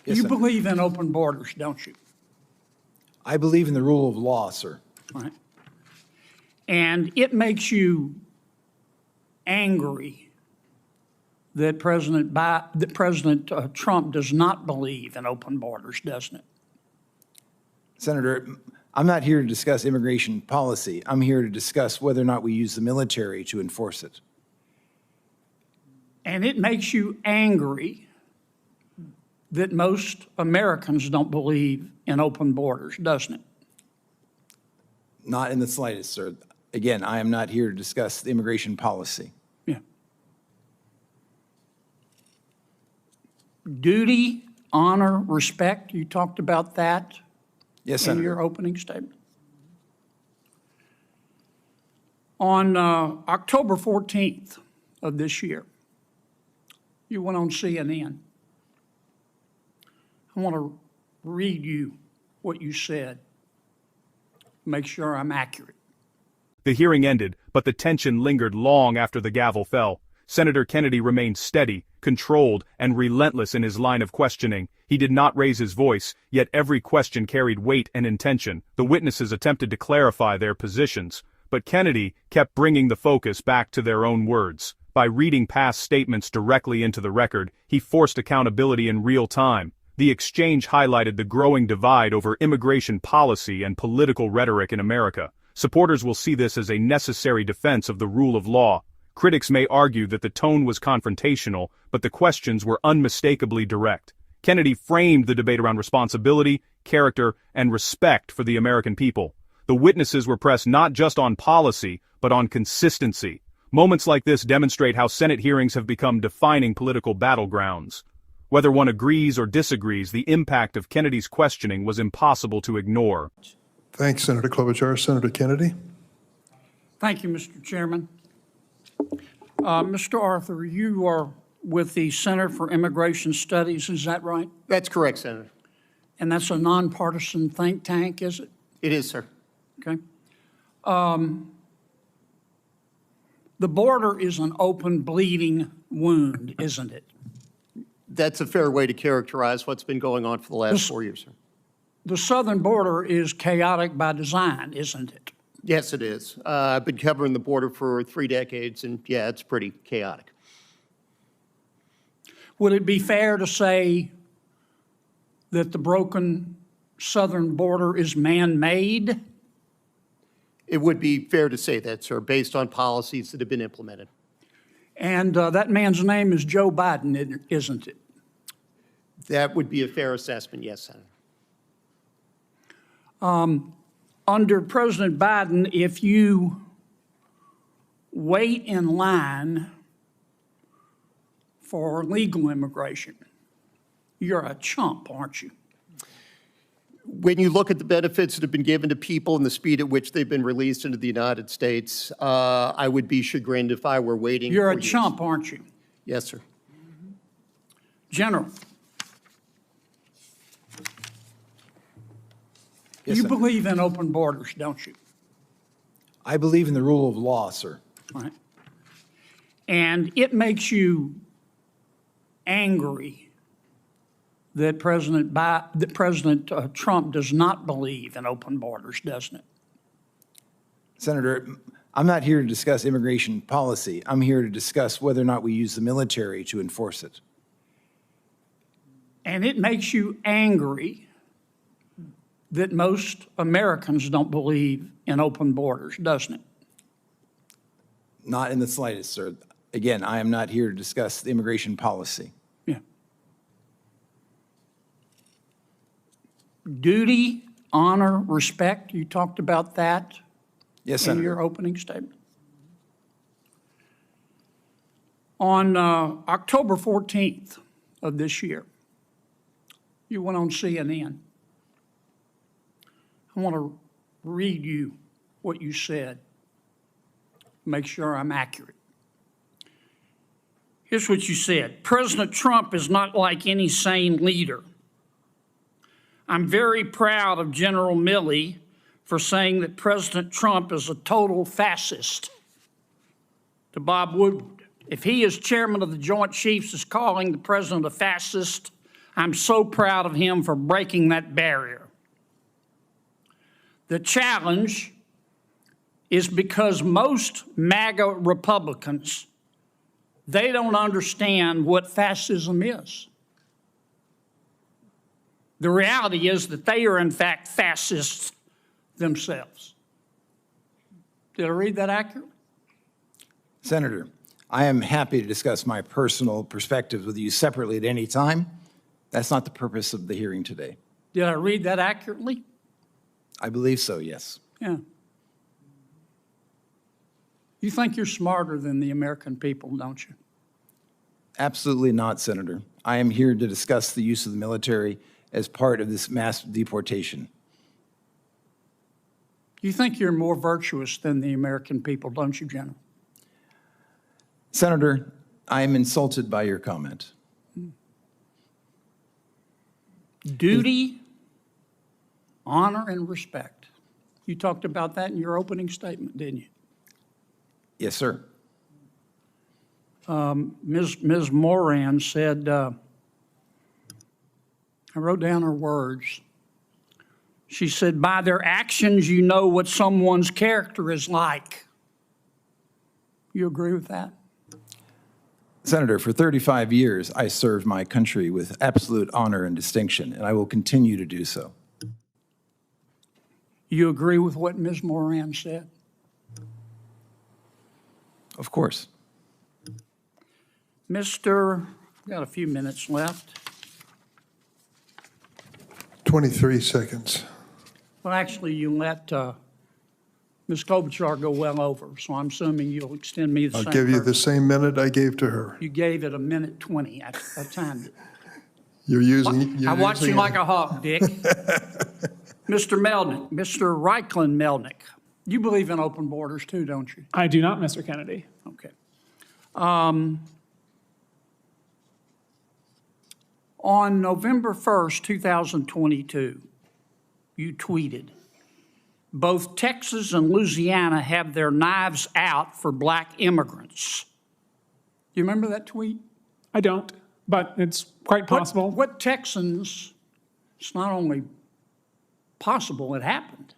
Yes, You Senator. believe in open borders, don't you? I believe in the rule of law, sir. Right. And it makes you angry that President Trump does not believe in open borders, doesn't it? Senator, I'm not here to discuss immigration policy. I'm here to discuss whether or not we use the military to enforce it. And it makes you angry that most Americans don't believe in open borders, doesn't it? Not in the slightest, sir. Again, I am not here to discuss the immigration policy. Yeah. Duty, honor, respect, you talked about that Yes, in Senator. your opening statement. On October 14th of this year, you went on CNN. I want to read you what you said. Make sure I'm accurate. The hearing ended, but the tension lingered long after the gavel fell. Senator Kennedy remained steady, controlled, and relentless in his line of questioning. He did not raise his voice, yet every question carried weight and intention. The witnesses attempted to clarify their positions, but Kennedy kept bringing the focus back to their own words. By reading past statements directly into the record, he forced accountability in real time. The exchange highlighted the growing divide over immigration policy and political rhetoric in America. Supporters will see this as a necessary defense of the rule of law. Critics may argue that the tone was confrontational, but the questions were unmistakably direct. Kennedy framed the debate around responsibility, character, and respect for the American people. The witnesses were pressed not just on policy, but on consistency. Moments like this demonstrate how Senate hearings have become defining political battlegrounds. Whether one agrees or disagrees, the impact of Kennedy's questioning was impossible to ignore. Thanks, Senator Klobuchar. Senator Kennedy. Thank you, Mr. Chairman. Mr. Arthur, you are with the Center for Immigration Studies, is that right? That's correct, Senator. And that's a nonpartisan think tank, is it? It is, sir. Okay. The border is an open, bleeding wound, isn't it? That's a fair way to characterize what's been going on for the last 4 years, sir. The southern border is chaotic by design, isn't it? Yes, it is. I've been covering the border for 3 decades, and yeah, it's pretty chaotic. Would it be fair to say that the broken southern border is man-made? It would be fair to say that, sir, based on policies that have been implemented. And that man's name is Joe Biden, isn't it? That would be a fair assessment, yes, Senator. Under President Biden, if you wait in line for legal immigration, you're a chump, aren't you? When you look at the benefits that have been given to people and the speed at which they've been released into the United States, I would be chagrined if I were waiting. You're a for years. chump, aren't you? Yes, sir. General, Yes, you Senator. believe in open borders, don't you? I believe in the rule of law, sir. Right. And it makes you angry that President Trump does not believe in open borders, doesn't it? Senator, I'm not here to discuss immigration policy. I'm here to discuss whether or not we use the military to enforce it. And it makes you angry that most Americans don't believe in open borders, doesn't it? Not in the slightest, sir. Again, I am not here to discuss the immigration policy. Yeah. Duty, honor, respect, you talked about that Yes, in Senator. your opening statement. On October 14th of this year, you went on CNN. I want to read you what you said. Make sure I'm accurate. Here's what you said. President Trump is not like any sane leader. I'm very proud of General Milley for saying that President Trump is a total fascist. To Bob Woodward, if he, as chairman of the Joint Chiefs, is calling the president a fascist, I'm so proud of him for breaking that barrier. The challenge is because most MAGA Republicans, they don't understand what fascism is. The reality is that they are, in fact, fascists themselves. Did I read that accurately? Senator, I am happy to discuss my personal perspectives with you separately at any time. That's not the purpose of the hearing today. Did I read that accurately? I believe so, yes. Yeah. You think you're smarter than the American people, don't you? Absolutely not, Senator. I am here to discuss the use of the military as part of this mass deportation. You think you're more virtuous than the American people, don't you, General? Senator, I am insulted by your comment. Duty, honor, and respect. You talked about that in your opening statement, didn't you? Yes, sir. Ms. Moran said, I wrote down her words. She said, by their actions, you know what someone's character is like. You agree with that? Senator, for 35 years, I served my country with absolute honor and distinction, and I will continue to do so. You agree with what Ms. Moran said? Of course. Mr., we've got a few minutes left. 23 seconds. Well, actually, you let Ms. Klobuchar go well over, so I'm assuming you'll extend me the I'll same. give you the courtesy. same minute I gave to her. You gave it a minute 20. I timed it. You're using. I watched you using like a hawk, Dick. Mr. Melnick, Mr. Reichland Melnick, you believe in open borders too, don't you? I do not, Mr. Kennedy. Okay. On November 1st, 2022, you tweeted, both Texas and Louisiana have their knives out for black immigrants. Do you remember that tweet? I don't, but it's quite possible. What Texans, it's not only possible, it happened.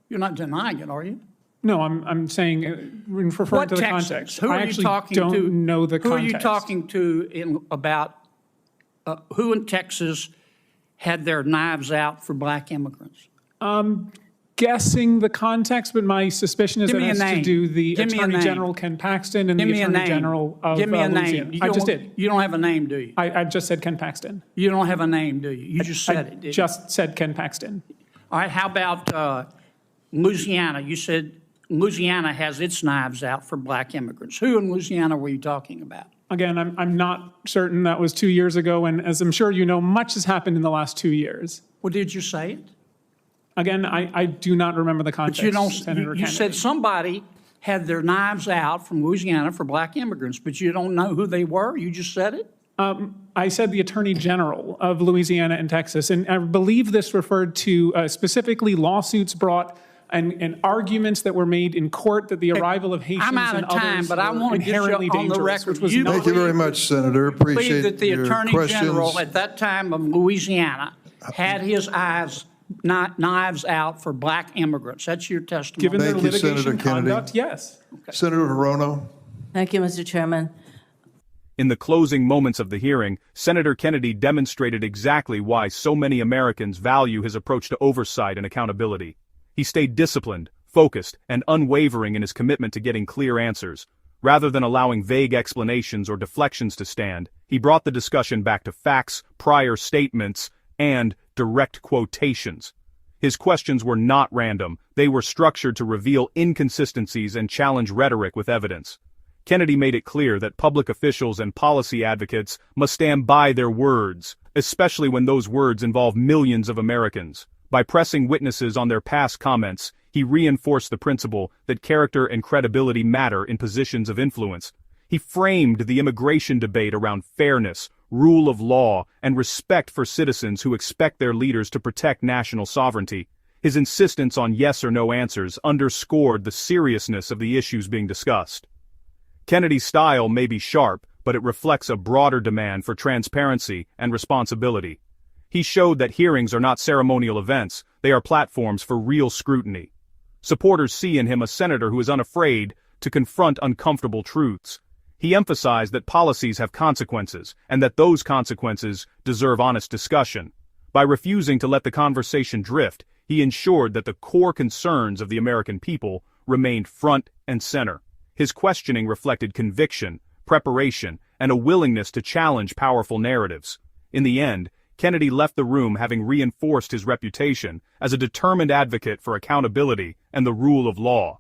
You're not denying it, are you? No, I'm saying, referring What to the Texans? context. Who I are you actually talking don't to? know the Who context. are you talking to about who in Texas had their knives out for black immigrants? Guessing the context, but my suspicion is Give that me it a has to name. do the Give me a Attorney name. General Ken Paxton and Give the me a Attorney name. General of Give me a Louisiana. name. I just did. You don't have a name, do you? I just said Ken Paxton. You don't have a name, do you? You just said it, didn't you? Just said Ken Paxton. All right, how about Louisiana? You said Louisiana has its knives out for black immigrants. Who in Louisiana were you talking about? Again, I'm not certain. That was 2 years ago, and as I'm sure you know, much has happened in the last 2 years. Well, did you say it? Again, I do not remember the context, But you don't. Senator You Kennedy. said somebody had their knives out from Louisiana for black immigrants, but you don't know who they were. You just said it. I said the Attorney General of Louisiana and Texas, and I believe this referred to specifically lawsuits brought and arguments that were made in court that the arrival of Haitians I'm out and of time, others but I were want to get you inherently on the dangerous, record. which was You not. Thank you very much, Senator. Believe Appreciate that the your Attorney questions. General at that time of Louisiana had his knives out for black immigrants. That's your testimony. Given their Thank you, litigation Senator Kennedy. conduct, yes. Senator Hirono. Thank you, Mr. Chairman. In the closing moments of the hearing, Senator Kennedy demonstrated exactly why so many Americans value his approach to oversight and accountability. He stayed disciplined, focused, and unwavering in his commitment to getting clear answers. Rather than allowing vague explanations or deflections to stand, he brought the discussion back to facts, prior statements, and direct quotations. His questions were not random, they were structured to reveal inconsistencies and challenge rhetoric with evidence. Kennedy made it clear that public officials and policy advocates must stand by their words, especially when those words involve millions of Americans. By pressing witnesses on their past comments, he reinforced the principle that character and credibility matter in positions of influence. He framed the immigration debate around fairness, rule of law, and respect for citizens who expect their leaders to protect national sovereignty. His insistence on yes or no answers underscored the seriousness of the issues being discussed. Kennedy's style may be sharp, but it reflects a broader demand for transparency and responsibility. He showed that hearings are not ceremonial events, they are platforms for real scrutiny. Supporters see in him a senator who is unafraid to confront uncomfortable truths. He emphasized that policies have consequences, and that those consequences deserve honest discussion. By refusing to let the conversation drift, he ensured that the core concerns of the American people remained front and center. His questioning reflected conviction, preparation, and a willingness to challenge powerful narratives. In the end, Kennedy left the room having reinforced his reputation as a determined advocate for accountability and the rule of law.